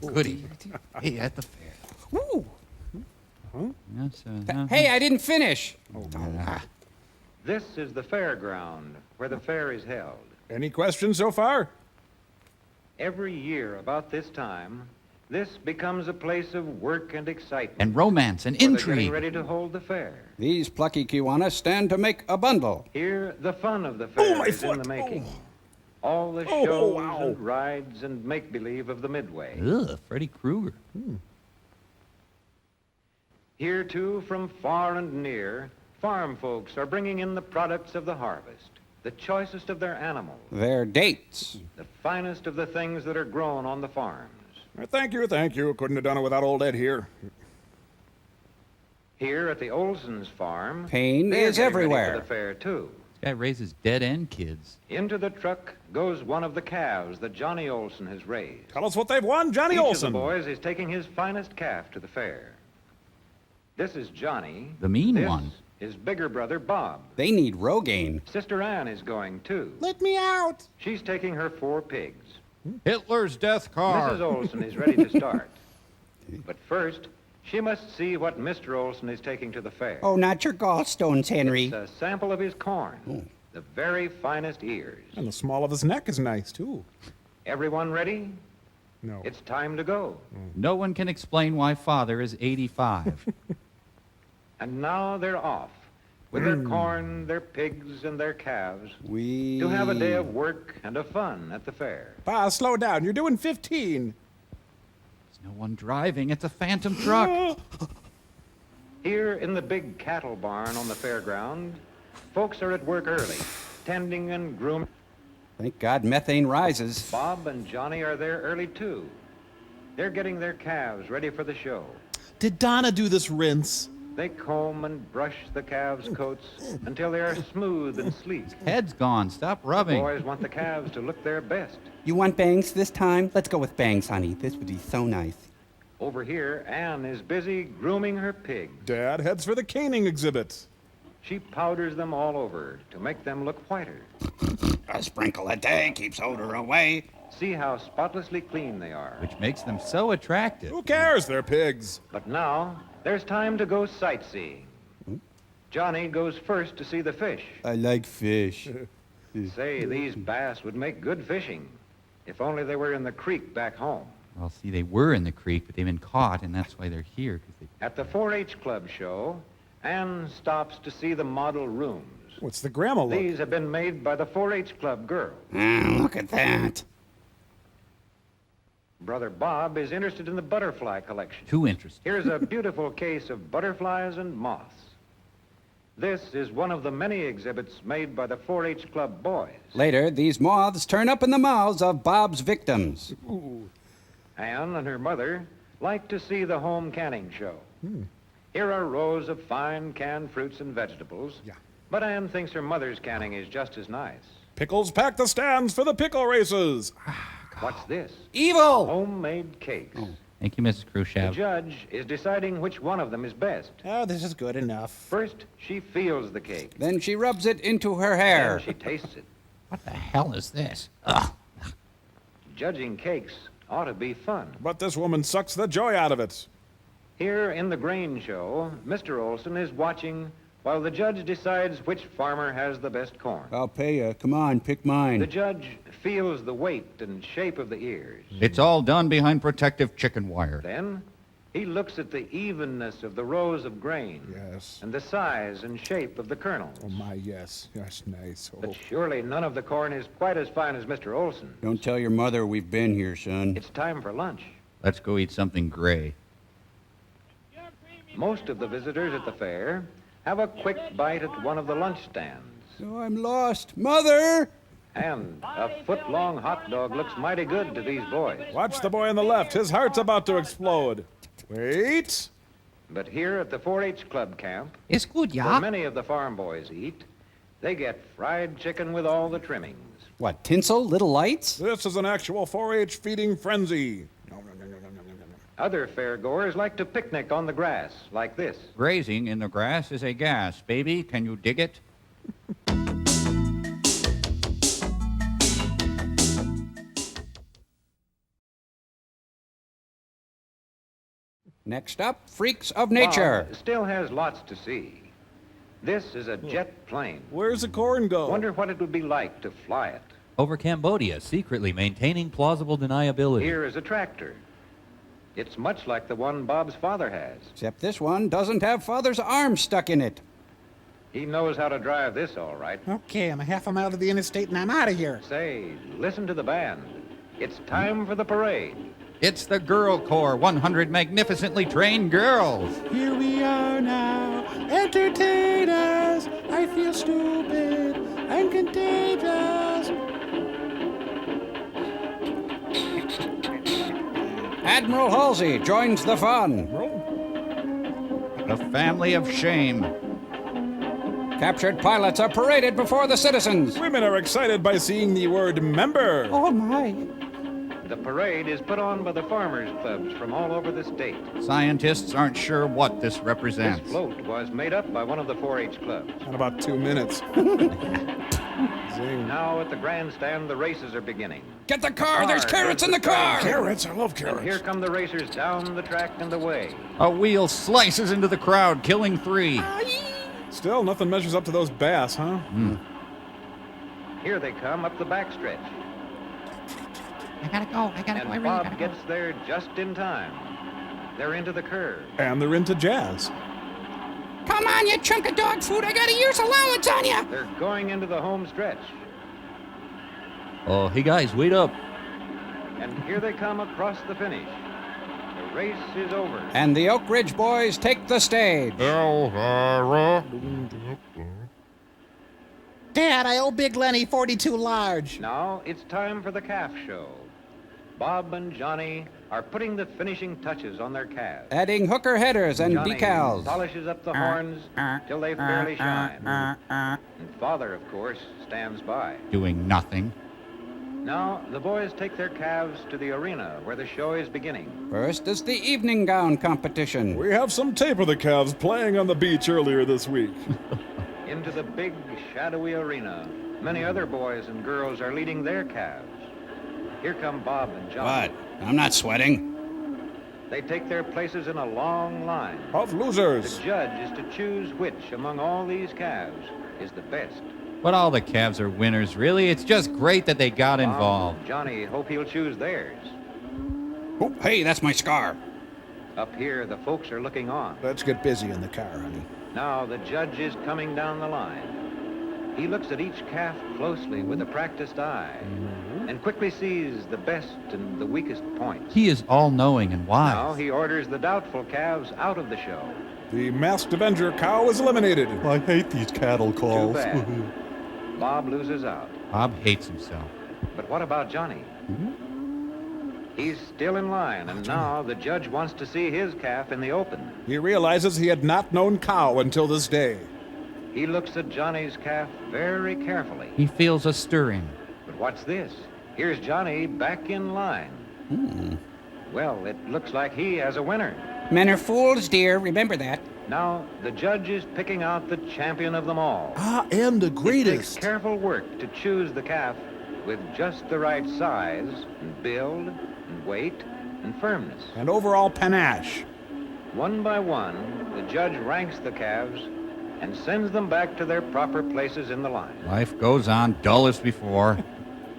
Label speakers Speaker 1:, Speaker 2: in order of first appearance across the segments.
Speaker 1: goody. Hey, at the fair.
Speaker 2: Woo!
Speaker 1: Yes,
Speaker 2: Hey, I didn't finish.
Speaker 3: This is the fairground where the fair is held.
Speaker 4: Any questions so far?
Speaker 3: Every year about this time, this becomes a place of work and excitement.
Speaker 1: And romance and
Speaker 3: where they're
Speaker 1: intrigue.
Speaker 3: getting ready to hold the fair.
Speaker 2: These plucky Kiwanis stand to make a bundle.
Speaker 3: Here, the fun of the fair
Speaker 4: my
Speaker 3: is in
Speaker 4: foot.
Speaker 3: the making.
Speaker 4: Oh.
Speaker 3: All the
Speaker 4: Oh,
Speaker 3: shows
Speaker 4: wow.
Speaker 3: and rides and make-believe of the Midway.
Speaker 1: Ugh, Freddy Krueger.
Speaker 3: Here, too, from far and near, farm folks are bringing in the products of the harvest, the choicest of their animals,
Speaker 2: Their dates.
Speaker 3: the finest of the things that are grown on the farms.
Speaker 4: Thank you, thank you. Couldn't have done it without old Ed here.
Speaker 3: Here at the Olson's farm,
Speaker 2: Pain
Speaker 3: they're
Speaker 2: is
Speaker 3: getting ready
Speaker 2: everywhere.
Speaker 3: for the fair, too.
Speaker 1: This guy raises dead-end kids.
Speaker 3: Into the truck goes one of the calves that Johnny Olson has raised.
Speaker 4: Tell us what they've won, Johnny
Speaker 3: Each
Speaker 4: Olson.
Speaker 3: of the boys is taking his finest calf to the fair. This is Johnny.
Speaker 1: The mean
Speaker 3: This
Speaker 1: one.
Speaker 3: is bigger brother Bob.
Speaker 2: They need Rogaine.
Speaker 3: Sister Ann is going, too.
Speaker 4: Let me out.
Speaker 3: She's taking her 4 pigs.
Speaker 1: Hitler's death car.
Speaker 3: Mrs. Olson is ready to start. But first, she must see what Mr. Olson is taking to the fair.
Speaker 2: Oh, not your gallstones, Henry.
Speaker 3: It's a sample of his corn. The very finest ears.
Speaker 4: And the small of his neck is nice, too.
Speaker 3: Everyone ready?
Speaker 4: No.
Speaker 3: It's time to go.
Speaker 1: No one can explain why father is 85.
Speaker 3: And now they're off with their corn, their pigs, and their calves to have a day of work and of fun at the fair.
Speaker 4: Pa, slow down. You're doing 15.
Speaker 1: There's no one driving. It's a phantom truck.
Speaker 3: Here in the big cattle barn on the fairground, folks are at work early, tending and grooming.
Speaker 2: Thank God methane rises.
Speaker 3: Bob and Johnny are there early, too. They're getting their calves ready for the show.
Speaker 5: Did Donna do this rinse?
Speaker 3: They comb and brush the calves' coats until they are smooth and sleek.
Speaker 1: Head's gone. Stop rubbing.
Speaker 3: Boys want the calves to look their best.
Speaker 2: You want bangs this time? Let's go with bangs, honey. This would be so nice.
Speaker 3: Over here, Ann is busy grooming her pigs.
Speaker 4: Dad heads for the caning exhibit.
Speaker 3: She powders them all over to make them look whiter.
Speaker 2: A sprinkle a day keeps odor away.
Speaker 3: See how spotlessly clean they are.
Speaker 1: Which makes them so attractive.
Speaker 4: Who cares? They're pigs.
Speaker 3: But now, there's time to go sightseeing. Johnny goes first to see the fish.
Speaker 2: I like fish.
Speaker 3: Say, these bass would make good fishing, if only they were in the creek back home.
Speaker 1: Well, see, they were in the creek, but they've been caught, and that's why they're here. 'Cause they...
Speaker 3: At the 4-H Club show, Ann stops to see the model rooms.
Speaker 4: What's the grandma look?
Speaker 3: These have been made by the 4-H Club girls.
Speaker 2: Look at that.
Speaker 3: Brother Bob is interested in the butterfly collection.
Speaker 1: Too interesting.
Speaker 3: Here's a beautiful case of butterflies and moths. This is one of the many exhibits made by the 4-H Club boys.
Speaker 2: Later, these moths turn up in the mouths of Bob's victims.
Speaker 3: Ann and her mother like to see the home canning show. Here are rows of fine canned fruits and vegetables.
Speaker 4: Yeah.
Speaker 3: But Ann thinks her mother's canning is just as nice.
Speaker 4: Pickles pack the stands for the pickle races.
Speaker 3: What's this?
Speaker 2: Evil!
Speaker 3: Homemade cakes.
Speaker 1: Thank you, Mrs.
Speaker 3: The
Speaker 1: Khrushchev.
Speaker 3: judge is deciding which one of them is best.
Speaker 5: Oh, this is good enough.
Speaker 3: First, she feels the cake.
Speaker 2: Then she rubs it into her
Speaker 3: Then
Speaker 2: hair.
Speaker 3: she tastes it.
Speaker 1: What the hell is this? Ugh.
Speaker 3: Judging cakes ought to be fun.
Speaker 4: But this woman sucks the joy out of it.
Speaker 3: Here in the grain show, Mr. Olson is watching while the judge decides which farmer has the best corn.
Speaker 2: I'll pay you. Come on, pick
Speaker 3: The
Speaker 2: mine.
Speaker 3: judge feels the weight and shape of the ears.
Speaker 1: It's all done behind protective chicken wire.
Speaker 3: Then he looks at the evenness of the rows of grain
Speaker 4: Yes.
Speaker 3: and the size and shape of the kernels.
Speaker 4: Oh, my, yes. Yes, nice. Oh.
Speaker 3: But surely none of the corn is quite as fine as Mr. Olson.
Speaker 2: Don't tell your mother we've been here, son.
Speaker 3: It's time for lunch.
Speaker 1: Let's go eat something gray.
Speaker 3: Most of the visitors at the fair have a quick bite at one of the lunch stands.
Speaker 2: Oh, I'm lost. Mother!
Speaker 3: And a foot-long hot dog looks mighty good to these boys.
Speaker 4: Watch the boy on the left. His heart's about to explode. Wait.
Speaker 3: But here at the 4-H Club camp,
Speaker 1: It's good,
Speaker 3: where many of the farm boys eat, they get fried chicken with all the trimmings.
Speaker 2: What, tinsel? Little lights?
Speaker 4: This is an actual 4-H feeding frenzy.
Speaker 3: Other fairgoers like to picnic on the grass like this.
Speaker 1: Grazing in the grass is a gas. Baby, can you dig it?
Speaker 2: Next up, freaks of nature.
Speaker 3: Bob still has lots to see. This is a jet plane.
Speaker 4: Where's the corn go?
Speaker 3: Wonder what it would be like to fly it.
Speaker 1: Over Cambodia, secretly maintaining plausible deniability.
Speaker 3: Here is a tractor. It's much like the one Bob's father has.
Speaker 2: Except this one doesn't have Father's arm stuck in it.
Speaker 3: He knows how to drive this all right.
Speaker 5: Okay, I'm a half a mile to the interstate and I'm out of here.
Speaker 3: Say, listen to the band. It's time for the parade.
Speaker 1: It's the Girl Corps, 100 magnificently trained girls.
Speaker 5: Here we are now, entertainers. I feel stupid and contagious.
Speaker 2: Admiral Halsey joins the fun.
Speaker 1: A family of shame.
Speaker 2: Captured pilots are paraded before the citizens.
Speaker 4: Women are excited by seeing the word member.
Speaker 2: Oh, my.
Speaker 3: The parade is put on by the farmers' clubs from all over the state.
Speaker 1: Scientists aren't sure what this
Speaker 3: This
Speaker 1: represents.
Speaker 3: float was made up by one of the 4-H clubs.
Speaker 4: In about 2 minutes. Zing.
Speaker 3: Now at the grandstand, the races are beginning.
Speaker 2: Get the car, there's carrots in the car.
Speaker 4: Carrots, I love
Speaker 3: And here
Speaker 4: carrots.
Speaker 3: come the racers down the track and away.
Speaker 1: A wheel slices into the crowd, killing 3.
Speaker 4: Still, nothing measures up to those bass, huh?
Speaker 3: Here they come up the backstretch.
Speaker 1: I gotta go,
Speaker 3: And Bob gets there just in time. They're into the curve.
Speaker 4: And they're into jazz.
Speaker 2: Come on, you chunk of dog food. I got a year's allowance on you.
Speaker 3: They're going into the home stretch.
Speaker 1: Oh, hey guys, wait up.
Speaker 3: And here they come across the finish. The race is over.
Speaker 2: And the Oak Ridge boys take the stage.
Speaker 5: Dad, I owe Big Lenny 42 large.
Speaker 3: Now it's time for the calf show. Bob and Johnny are putting the finishing touches on their calves.
Speaker 2: Adding hooker headers and
Speaker 3: Johnny
Speaker 2: decals.
Speaker 3: polishes up the horns till they fairly shine. And Father, of course, stands by.
Speaker 1: Doing nothing.
Speaker 3: Now the boys take their calves to the arena where the show is beginning.
Speaker 2: First is the evening gown competition.
Speaker 4: We have some tape of the calves playing on the beach earlier this week.
Speaker 3: Into the big, shadowy arena, many other boys and girls are leading their calves. Here come Bob and Johnny.
Speaker 2: What? I'm not sweating.
Speaker 3: They take their places in a long line.
Speaker 4: Of
Speaker 3: The
Speaker 4: losers.
Speaker 3: judge is to choose which among all these calves is the best.
Speaker 1: But all the calves are winners, really. It's just great that they got
Speaker 3: Bob
Speaker 1: involved.
Speaker 3: and Johnny hope he'll choose theirs.
Speaker 2: Oh, hey, that's my scar.
Speaker 3: Up here, the folks are looking on.
Speaker 5: Let's get busy in the car, honey.
Speaker 3: Now the judge is coming down the line. He looks at each calf closely with a practiced eye and quickly sees the best and the weakest points.
Speaker 1: He is all-knowing and wise.
Speaker 3: Now he orders the doubtful calves out of the show.
Speaker 4: The masked Avenger cow is eliminated.
Speaker 5: I hate these cattle
Speaker 3: Too bad. Bob loses out.
Speaker 1: Bob hates himself.
Speaker 3: But what about Johnny? He's still in line, and now the judge wants to see his calf in the open.
Speaker 4: He realizes he had not known cow until this day.
Speaker 3: He looks at Johnny's calf very carefully.
Speaker 1: He feels a stirring.
Speaker 3: But what's this? Here's Johnny back in line. Well, it looks like he has a winner.
Speaker 2: Men are fools, dear. Remember that.
Speaker 3: Now, the judge is picking out the champion of them all.
Speaker 5: I am the
Speaker 3: It takes
Speaker 5: greatest.
Speaker 3: careful work to choose the calf with just the right size and build and weight and firmness.
Speaker 5: And overall panache.
Speaker 3: One by one, the judge ranks the calves and sends them back to their proper places in the line.
Speaker 1: Life goes on dull as before.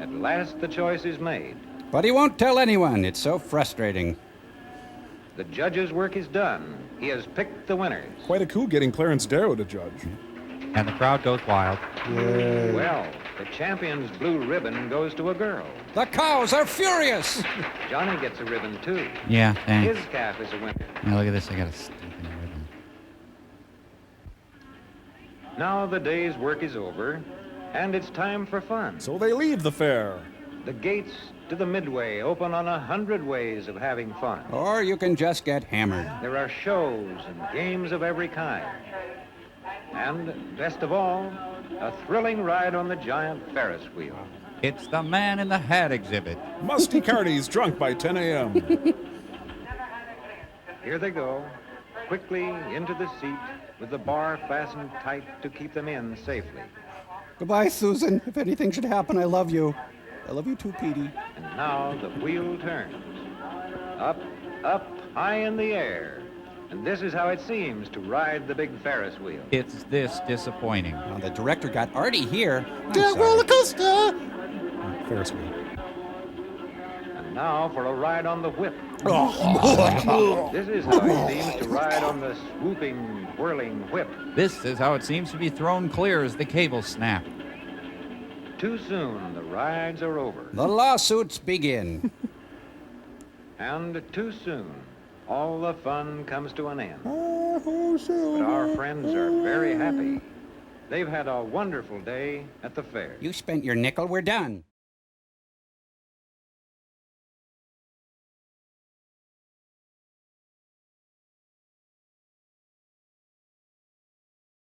Speaker 3: At last, the choice is made.
Speaker 2: But he won't tell anyone. It's so frustrating.
Speaker 3: The judge's work is done. He has picked the winners.
Speaker 4: Quite a coup getting Clarence Darrow to judge.
Speaker 1: And the crowd goes wild.
Speaker 3: Well, the champion's blue ribbon goes to a girl.
Speaker 2: The cows are furious.
Speaker 3: Johnny gets a ribbon, too.
Speaker 1: Yeah, thanks.
Speaker 3: His calf is a winner.
Speaker 1: Now look at this, I got a stinking ribbon.
Speaker 3: Now the day's work is over, and it's time for fun.
Speaker 4: So they leave the fair.
Speaker 3: The gates to the Midway open on 100 ways of having fun.
Speaker 2: Or you can just get hammered.
Speaker 3: There are shows and games of every kind. And, best of all, a thrilling ride on the giant Ferris wheel.
Speaker 1: It's the Man in the Hat exhibit.
Speaker 4: Musty Carney's drunk by 10 a.m.
Speaker 3: Here they go, quickly into the seat with the bar fastened tight to keep them in safely.
Speaker 2: Goodbye, Susan. If anything should happen, I love you. I love you too, Petey.
Speaker 3: And now the wheel turns. Up up high in the air. And this is how it seems to ride the big Ferris wheel.
Speaker 1: It's this disappointing.
Speaker 2: Well, the director got Artie here. I'm
Speaker 5: Yeah,
Speaker 2: sorry.
Speaker 5: roller coaster.
Speaker 2: Ferris wheel.
Speaker 3: And now for a ride on the whip.
Speaker 5: Oh.
Speaker 3: This is how it seems to ride on the swooping, whirling whip.
Speaker 1: This is how it seems to be thrown clear as the cables snap.
Speaker 3: Too soon, the rides are over.
Speaker 2: The lawsuits begin.
Speaker 3: And too soon, all the fun comes to an end. But our friends are very happy. They've had a wonderful day at the fair.
Speaker 2: You spent your nickel, we're done.